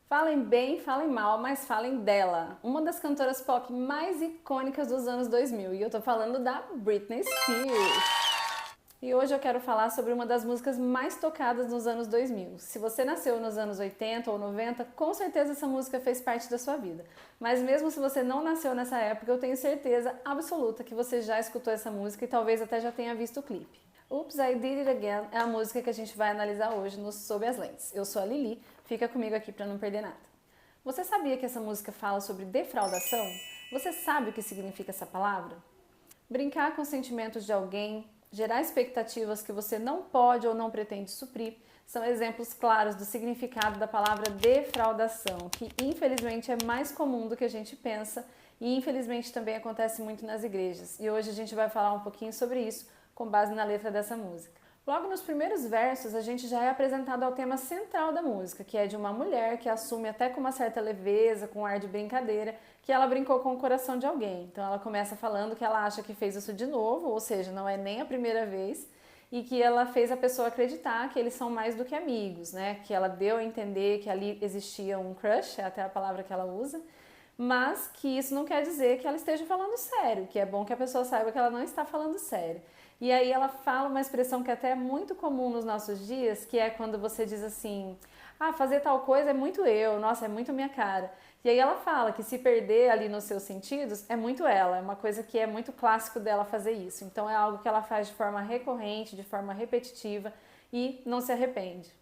Falem bem, falem mal, mas falem dela. Uma das cantoras pop mais icônicas dos anos 2000. E eu tô falando da Britney Spears. E hoje eu quero falar sobre uma das músicas mais tocadas nos anos 2000. Se você nasceu nos anos 80 ou 90, com certeza essa música fez parte da sua vida. Mas mesmo se você não nasceu nessa época, eu tenho certeza absoluta que você já escutou essa música e talvez até já tenha visto o clipe. Oops, I Did It Again é a música que a gente vai analisar hoje no Sob as Lentes. Eu sou a Lili, fica comigo aqui para não perder nada. Você sabia que essa música fala sobre defraudação? Você sabe o que significa essa palavra? Brincar com os sentimentos de alguém, gerar expectativas que você não pode ou não pretende suprir, são exemplos claros do significado da palavra defraudação, que infelizmente é mais comum do que a gente pensa e infelizmente também acontece muito nas igrejas. E hoje a gente vai falar um pouquinho sobre isso com base na letra dessa música. Logo nos primeiros versos, a gente já é apresentado ao tema central da música, que é de uma mulher que assume até com uma certa leveza, com um ar de brincadeira, que ela brincou com o coração de alguém. Então ela começa falando que ela acha que fez isso de novo, ou seja, não é nem a primeira vez, e que ela fez a pessoa acreditar que eles são mais do que amigos, né? Que ela deu a entender que ali existia um crush, é até a palavra que ela usa, mas que isso não quer dizer que ela esteja falando sério, que é bom que a pessoa saiba que ela não está falando sério. E aí ela fala uma expressão que até é muito comum nos nossos dias, que é quando você diz assim, fazer tal coisa é muito eu, nossa, é muito minha cara. E aí ela fala que se perder ali nos seus sentidos é muito ela, é uma coisa que é muito clássico dela fazer isso. Então é algo que ela faz de forma recorrente, de forma repetitiva e não se arrepende.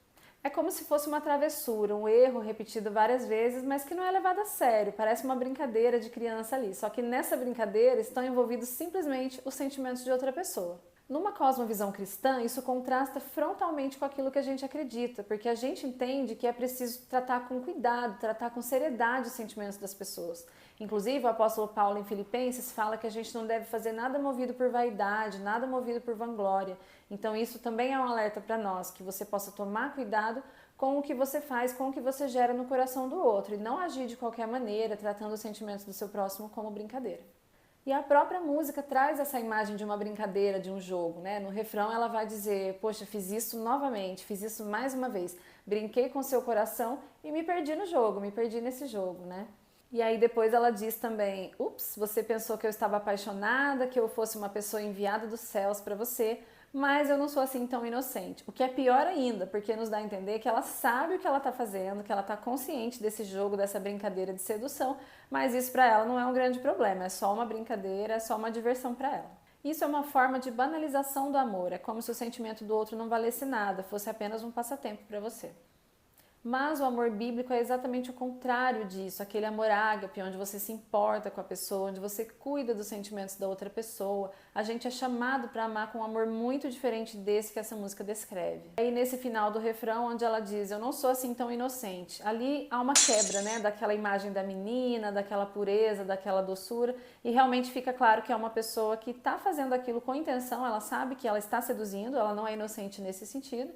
É como se fosse uma travessura, um erro repetido várias vezes, mas que não é levado a sério, parece uma brincadeira de criança ali. Só que nessa brincadeira estão envolvidos simplesmente os sentimentos de outra pessoa. Numa cosmovisão cristã, isso contrasta frontalmente com aquilo que a gente acredita, porque a gente entende que é preciso tratar com cuidado, tratar com seriedade os sentimentos das pessoas. Inclusive, o apóstolo Paulo em Filipenses fala que a gente não deve fazer nada movido por vaidade, nada movido por vanglória. Então isso também é um alerta para nós, que você possa tomar cuidado com o que você faz, com o que você gera no coração do outro e não agir de qualquer maneira, tratando os sentimentos do seu próximo como brincadeira. E a própria música traz essa imagem de uma brincadeira, de um jogo, né? No refrão ela vai dizer, poxa, fiz isso novamente, fiz isso mais uma vez, brinquei com seu coração e me perdi no jogo, me perdi nesse jogo, né? E aí depois ela diz também, ups, você pensou que eu estava apaixonada, que eu fosse uma pessoa enviada dos céus para você, mas eu não sou assim tão inocente. O que é pior ainda, porque nos dá a entender que ela sabe o que ela está fazendo, que ela está consciente desse jogo, dessa brincadeira de sedução, mas isso para ela não é um grande problema, é só uma brincadeira, é só uma diversão para ela. Isso é uma forma de banalização do amor, é como se o sentimento do outro não valesse nada, fosse apenas um passatempo para você. Mas o amor bíblico é exatamente o contrário disso, aquele amor ágape, onde você se importa com a pessoa, onde você cuida dos sentimentos da outra pessoa. A gente é chamado para amar com um amor muito diferente desse que essa música descreve. Aí nesse final do refrão, onde ela diz, eu não sou assim tão inocente, ali há uma quebra, né, daquela imagem da menina, daquela pureza, daquela doçura, e realmente fica claro que é uma pessoa que está fazendo aquilo com intenção, ela sabe que ela está seduzindo, ela não é inocente nesse sentido,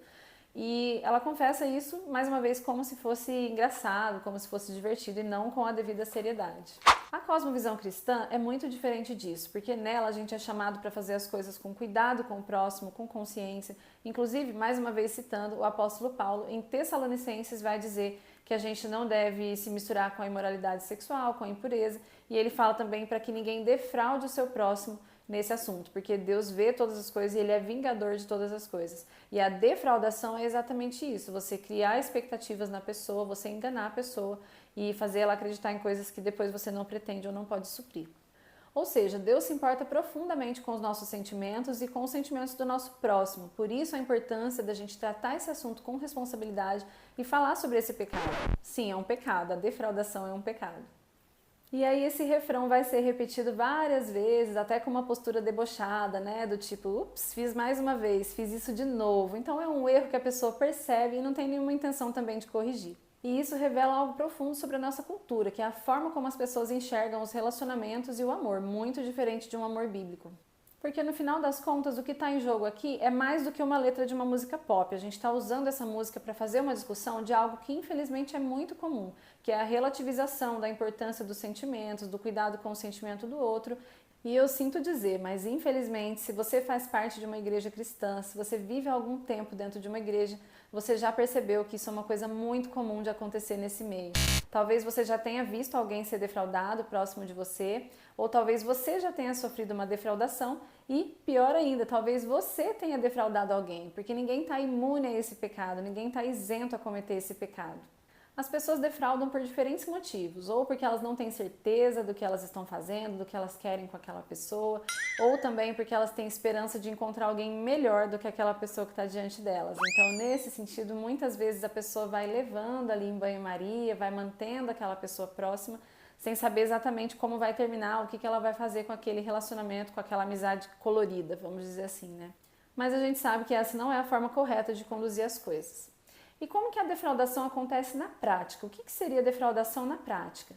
e ela confessa isso, mais uma vez, como se fosse engraçado, como se fosse divertido e não com a devida seriedade. A cosmovisão cristã é muito diferente disso, porque nela a gente é chamado para fazer as coisas com cuidado com o próximo, com consciência. Inclusive, mais uma vez citando, o apóstolo Paulo, em Tessalonicenses, vai dizer que a gente não deve se misturar com a imoralidade sexual, com a impureza, e ele fala também para que ninguém defraude o seu próximo nesse assunto, porque Deus vê todas as coisas e Ele é vingador de todas as coisas. E a defraudação é exatamente isso, você criar expectativas na pessoa, você enganar a pessoa e fazer ela acreditar em coisas que depois você não pretende ou não pode suprir. Ou seja, Deus se importa profundamente com os nossos sentimentos e com os sentimentos do nosso próximo. Por isso a importância da gente tratar esse assunto com responsabilidade e falar sobre esse pecado. Sim, é um pecado, a defraudação é um pecado. E aí esse refrão vai ser repetido várias vezes, até com uma postura debochada, né? Do tipo, ups, fiz mais uma vez, fiz isso de novo. Então é um erro que a pessoa percebe e não tem nenhuma intenção também de corrigir. E isso revela algo profundo sobre a nossa cultura, que é a forma como as pessoas enxergam os relacionamentos e o amor, muito diferente de um amor bíblico. Porque no final das contas, o que está em jogo aqui é mais do que uma letra de uma música pop. A gente está usando essa música para fazer uma discussão de algo que infelizmente é muito comum, que é a relativização da importância dos sentimentos, do cuidado com o sentimento do outro. E eu sinto dizer, mas infelizmente, se você faz parte de uma igreja cristã, se você vive há algum tempo dentro de uma igreja, você já percebeu que isso é uma coisa muito comum de acontecer nesse meio. Talvez você já tenha visto alguém ser defraudado próximo de você, ou talvez você já tenha sofrido uma defraudação e, pior ainda, talvez você tenha defraudado alguém, porque ninguém está imune a esse pecado, ninguém está isento a cometer esse pecado. As pessoas defraudam por diferentes motivos, ou porque elas não têm certeza do que elas estão fazendo, do que elas querem com aquela pessoa, ou também porque elas têm esperança de encontrar alguém melhor do que aquela pessoa que está diante delas. Então, nesse sentido, muitas vezes a pessoa vai levando ali em banho-maria, vai mantendo aquela pessoa próxima, sem saber exatamente como vai terminar, o que ela vai fazer com aquele relacionamento, com aquela amizade colorida, vamos dizer assim, né? Mas a gente sabe que essa não é a forma correta de conduzir as coisas. E como que a defraudação acontece na prática? O que seria defraudação na prática?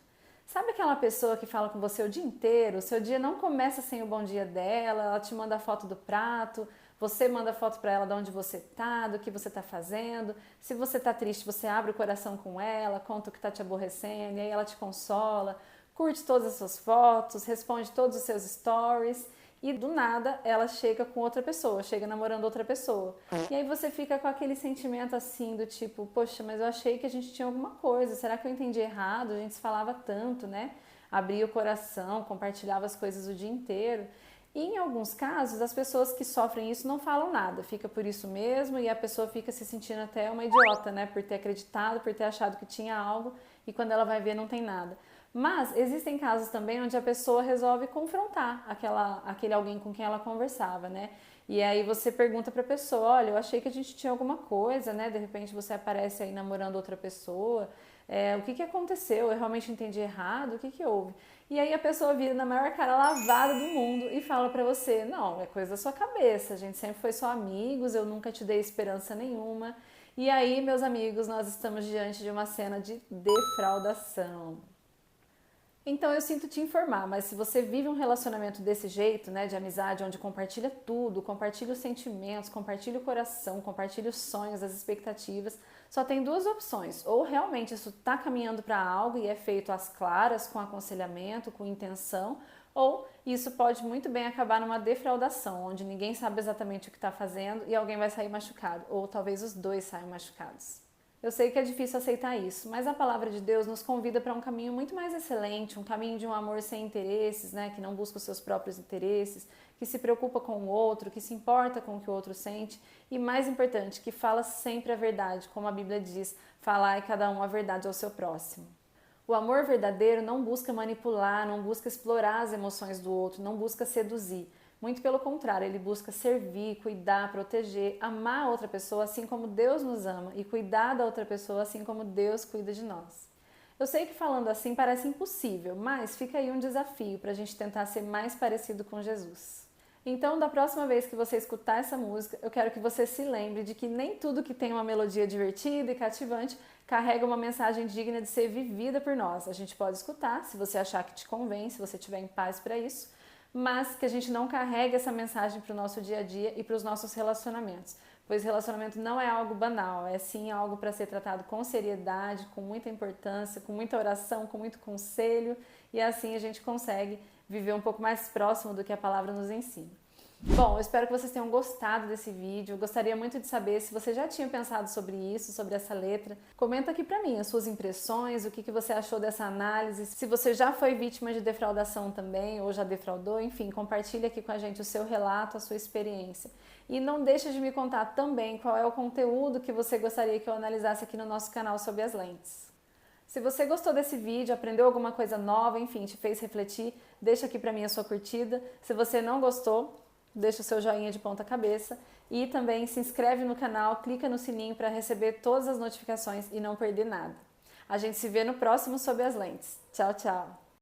Sabe aquela pessoa que fala com você o dia inteiro? O seu dia não começa sem o bom dia dela, ela te manda a foto do prato, você manda foto para ela de onde você tá, do que você tá fazendo. Se você tá triste, você abre o coração com ela, conta o que tá te aborrecendo, e aí ela te consola, curte todas as suas fotos, responde todos os seus stories. E do nada ela chega com outra pessoa, chega namorando outra pessoa. E aí você fica com aquele sentimento assim do tipo, poxa, mas eu achei que a gente tinha alguma coisa, será que eu entendi errado? A gente se falava tanto, né? Abria o coração, compartilhava as coisas o dia inteiro. E em alguns casos, as pessoas que sofrem isso não falam nada, fica por isso mesmo e a pessoa fica se sentindo até uma idiota, né? Por ter acreditado, por ter achado que tinha algo e quando ela vai ver não tem nada. Mas existem casos também onde a pessoa resolve confrontar aquele alguém com quem ela conversava, né? E aí você pergunta pra pessoa, olha, eu achei que a gente tinha alguma coisa, né? De repente você aparece aí namorando outra pessoa, o que aconteceu? Eu realmente entendi errado? O que houve? E aí a pessoa vira na maior cara lavada do mundo e fala pra você, não, é coisa da sua cabeça, a gente sempre foi só amigos, eu nunca te dei esperança nenhuma. E aí, meus amigos, nós estamos diante de uma cena de defraudação. Então eu sinto te informar, mas se você vive um relacionamento desse jeito, né, de amizade, onde compartilha tudo, compartilha os sentimentos, compartilha o coração, compartilha os sonhos, as expectativas, só tem duas opções. Ou realmente isso está caminhando para algo e é feito às claras, com aconselhamento, com intenção, ou isso pode muito bem acabar numa defraudação, onde ninguém sabe exatamente o que está fazendo e alguém vai sair machucado, ou talvez os dois saiam machucados. Eu sei que é difícil aceitar isso, mas a palavra de Deus nos convida para um caminho muito mais excelente, um caminho de um amor sem interesses, né, que não busca os seus próprios interesses, que se preocupa com o outro, que se importa com o que o outro sente e, mais importante, que fala sempre a verdade, como a Bíblia diz, falai cada um a verdade ao seu próximo. O amor verdadeiro não busca manipular, não busca explorar as emoções do outro, não busca seduzir. Muito pelo contrário, ele busca servir, cuidar, proteger, amar a outra pessoa assim como Deus nos ama e cuidar da outra pessoa assim como Deus cuida de nós. Eu sei que falando assim parece impossível, mas fica aí um desafio para a gente tentar ser mais parecido com Jesus. Então, da próxima vez que você escutar essa música, eu quero que você se lembre de que nem tudo que tem uma melodia divertida e cativante carrega uma mensagem digna de ser vivida por nós. A gente pode escutar, se você achar que te convém, se você tiver em paz para isso, mas que a gente não carregue essa mensagem para o nosso dia a dia e para os nossos relacionamentos, pois relacionamento não é algo banal, é sim algo para ser tratado com seriedade, com muita importância, com muita oração, com muito conselho, e assim a gente consegue viver um pouco mais próximo do que a palavra nos ensina. Bom, eu espero que vocês tenham gostado desse vídeo. Eu gostaria muito de saber se você já tinha pensado sobre isso, sobre essa letra. Comenta aqui pra mim as suas impressões, o que você achou dessa análise, se você já foi vítima de defraudação também, ou já defraudou, enfim, compartilha aqui com a gente o seu relato, a sua experiência. E não deixe de me contar também qual é o conteúdo que você gostaria que eu analisasse aqui no nosso canal sobre as lentes. Se você gostou desse vídeo, aprendeu alguma coisa nova, enfim, te fez refletir, deixa aqui pra mim a sua curtida. Se você não gostou, deixa o seu joinha de ponta cabeça e também se inscreve no canal, clica no sininho para receber todas as notificações e não perder nada. A gente se vê no próximo Sob as Lentes. Tchau, tchau!